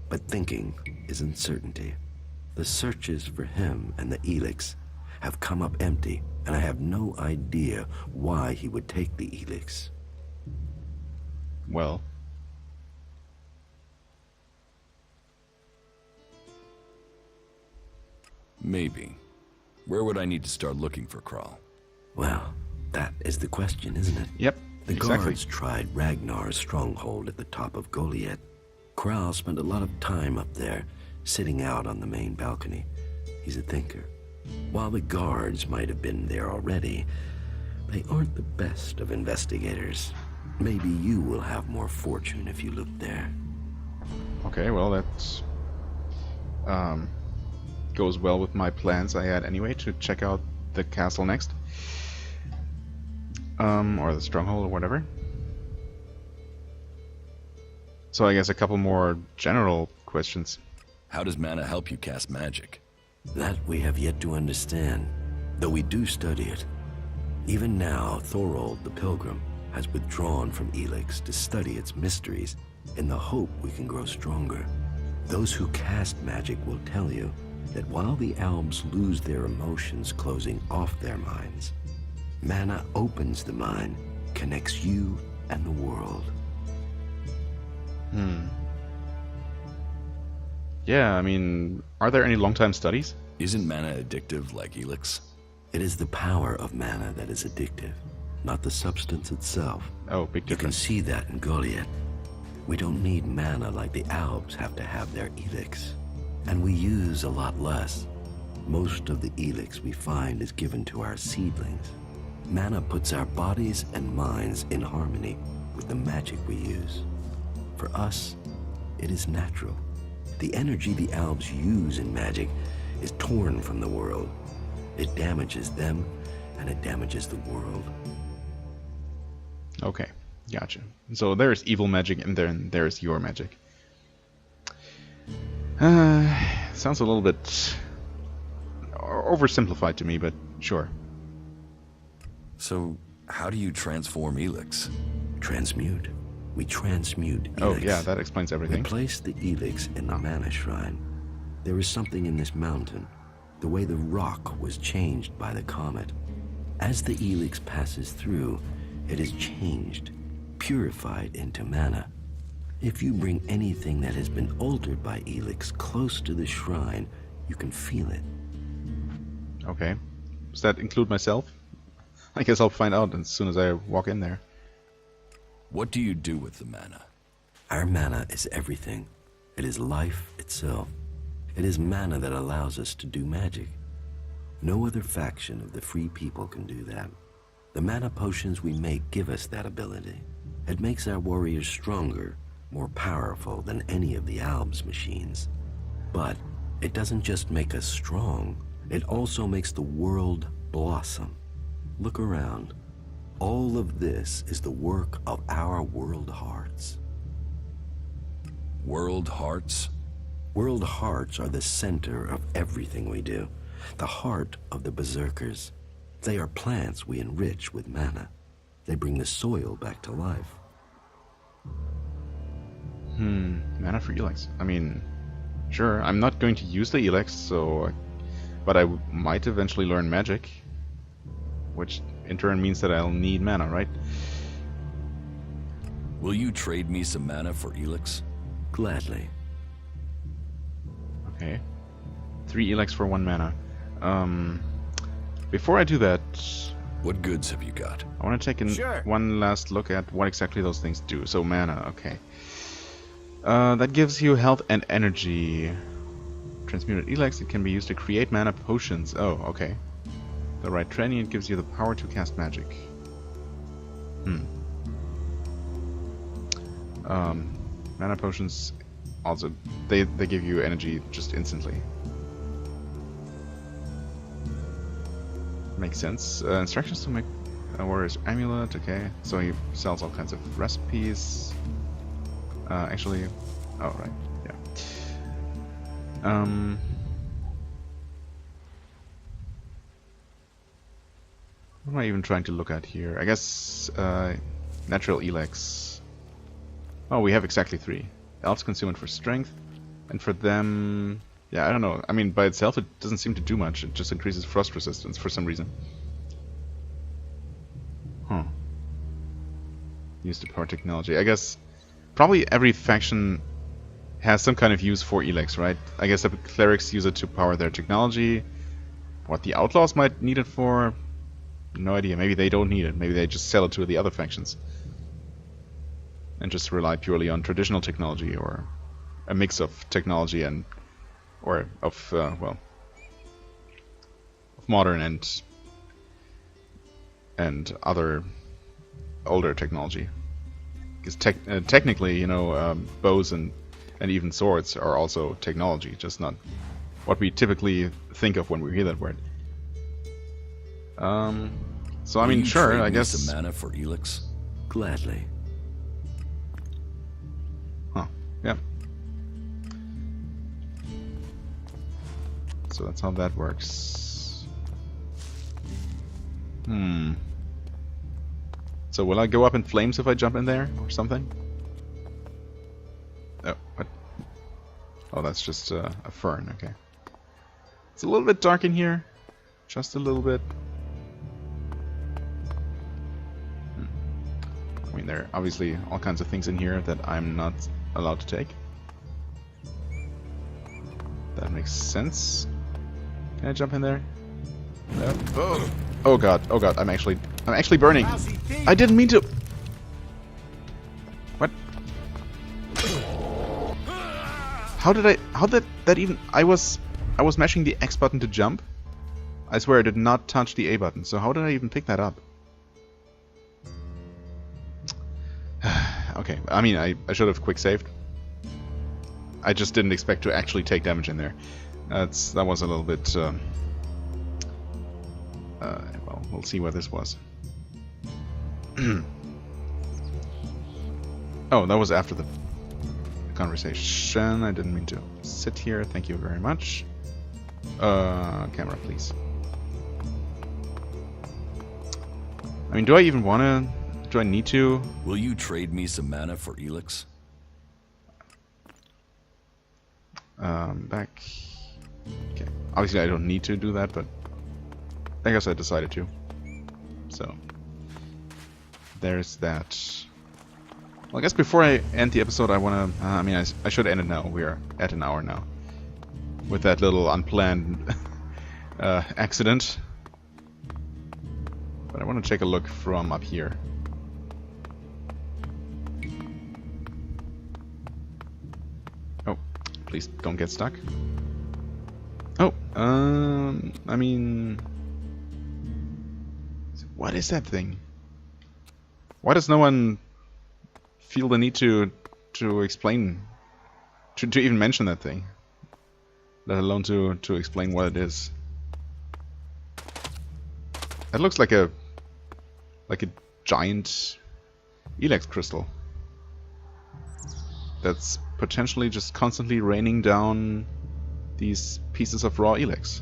but thinking is uncertainty. The searches for him and the Elex have come up empty, and I have no idea why he would take the Elex. Well. Maybe. Where would I need to start looking for Kral? Well, that is the question, isn't it? Yep, The exactly. guards tried Ragnar's stronghold at the top of Goliath. Kral spent a lot of time up there, sitting out on the main balcony. He's a thinker. While the guards might have been there already, they aren't the best of investigators. Maybe you will have more fortune if you look there. Okay, well, that goes well with my plans I had anyway to check out the castle next. Or the stronghold or whatever. So I guess a couple more general questions. How does mana help you cast magic? That we have yet to understand, though we do study it. Even now, Thorold the Pilgrim has withdrawn from Elex to study its mysteries in the hope we can grow stronger. Those who cast magic will tell you that while the elves lose their emotions closing off their minds, mana opens the mind, connects you and the world. Yeah, I mean, are there any long-time studies? Isn't mana addictive like Elex? It is the power of mana that is addictive, not the substance itself. Oh, big You can difference. see that in Goliath. We don't need mana like the Alps have to have their Elex. And we use a lot less. Most of the Elex we find is given to our seedlings. Mana puts our bodies and minds in harmony with the magic we use. For us, it is natural. The energy the Alps use in magic is torn from the world. It damages them, and it damages the world. Okay, gotcha. So there's evil magic and then there's your magic. Sounds a little bit oversimplified to me, but sure. So, how do you transform Elex? Transmute. We transmute Elex. Oh yeah, that explains We everything. place the Elex in the Mana Shrine. There is something in this mountain, the way the rock was changed by the comet. As the Elex passes through, it is changed, purified into mana. If you bring anything that has been altered by Elex close to the shrine, you can feel it. Okay. Does that include myself? I guess I'll find out as soon as I walk in there. What do you do with the mana? Our mana is everything. It is life itself. It is mana that allows us to do magic. No other faction of the free people can do that. The mana potions we make give us that ability. It makes our warriors stronger, more powerful than any of the Alb's machines. But it doesn't just make us strong, it also makes the world blossom. Look around. All of this is the work of our world hearts. World hearts? World hearts are the center of everything we do. The heart of the berserkers. They are plants we enrich with mana. They bring the soil back to life. Mana for Elex. I mean, sure, I'm not going to use the Elex, so... But I might eventually learn magic. Which in turn means that I'll need mana, right? Will you trade me some mana for Elex? Gladly. Okay. 3 Elex for 1 mana. Before I do that... What goods have you got? I want to take one last look at what exactly those things do. So mana, okay. That gives you health and energy. Transmuted Elex, it can be used to create mana potions. Oh, okay. The right training, it gives you the power to cast magic. Mana potions also, they give you energy just instantly. Makes sense. Instructions to make a warrior's amulet, okay. So he sells all kinds of recipes. Actually, oh right, yeah. What am I even trying to look at here? I guess natural Elex. Oh, we have exactly 3. Elves consume it for strength, and for them, yeah, I don't know. I mean, by itself, it doesn't seem to do much. It just increases frost resistance for some reason. Huh. Use the power technology. I guess probably every faction has some kind of use for Elex, right? I guess the clerics use it to power their technology. What the outlaws might need it for, no idea. Maybe they don't need it. Maybe they just sell it to the other factions and just rely purely on traditional technology, or a mix of technology and of modern and other older technology. Because technically, you know, bows and even swords are also technology, just not what we typically think of when we hear that word. So I mean, sure, I guess. Some mana for Elex? Gladly. Huh? Yeah. So that's how that works. So will I go up in flames if I jump in there or something? Oh, what? Oh, that's just a fern. Okay. It's a little bit dark in here, just a little bit. I mean, there are obviously all kinds of things in here that I'm not allowed to take. That makes sense. Can I jump in there? No. Oh god, I'm actually burning. I didn't mean to. What? How did that even? I was mashing the X button to jump. I swear I did not touch the A button. So how did I even pick that up? Okay, I mean, I should have quick saved. I just didn't expect to actually take damage in there. That was a little bit. Well, we'll see where this was. Oh, that was after the conversation. I didn't mean to sit here. Thank you very much. Camera, please. I mean, do I even want to? Do I need to? Will you trade me some mana for Elex? Back. Okay. Obviously, I don't need to do that, but I guess I decided to. So there's that. Well, I guess before I end the episode, I want to... I mean, I should end it now. We are at an hour now. With that little unplanned accident. But I want to take a look from up here. Oh, please don't get stuck. Oh, I mean... What is that thing? Why does no one feel the need to explain, to even mention that thing? Let alone to explain what it is. That looks like a giant Elex crystal. That's potentially just constantly raining down these pieces of raw Elex.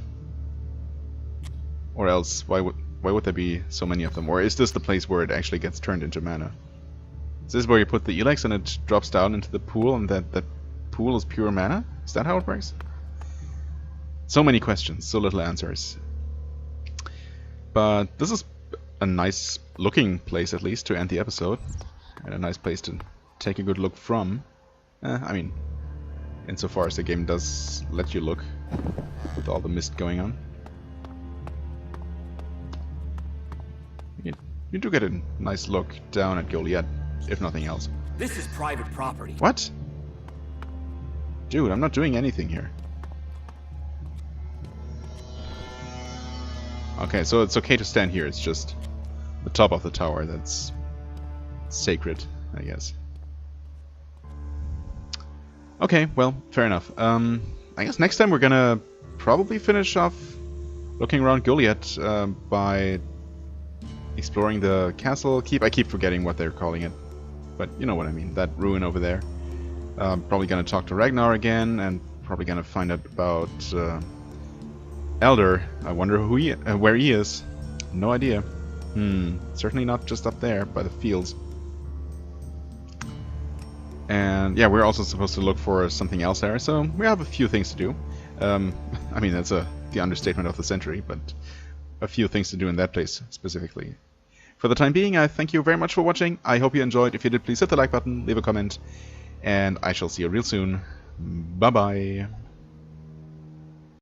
Or else, why would there be so many of them? Or is this the place where it actually gets turned into mana? Is this where you put the Elex and it drops down into the pool, and that pool is pure mana? Is that how it works? So many questions, so little answers. But this is a nice looking place, at least, to end the episode. And a nice place to take a good look from. I mean, insofar as the game does let you look with all the mist going on. You do get a nice look down at Goliath, if nothing else. This is private property. What? Dude, I'm not doing anything here. Okay, so it's okay to stand here. It's just the top of the tower that's sacred, I guess. Okay, well, fair enough. I guess next time we're gonna probably finish off looking around Goliath by exploring the castle keep. I keep forgetting what they're calling it, but you know what I mean. That ruin over there. Probably gonna talk to Ragnar again, and probably gonna find out about Elder. I wonder who where he is. No idea. Certainly not just up there by the fields. And yeah, we're also supposed to look for something else there, so we have a few things to do. I mean, that's the understatement of the century, but a few things to do in that place specifically. For the time being, I thank you very much for watching. I hope you enjoyed. If you did, please hit the like button, leave a comment, and I shall see you real soon. Bye bye.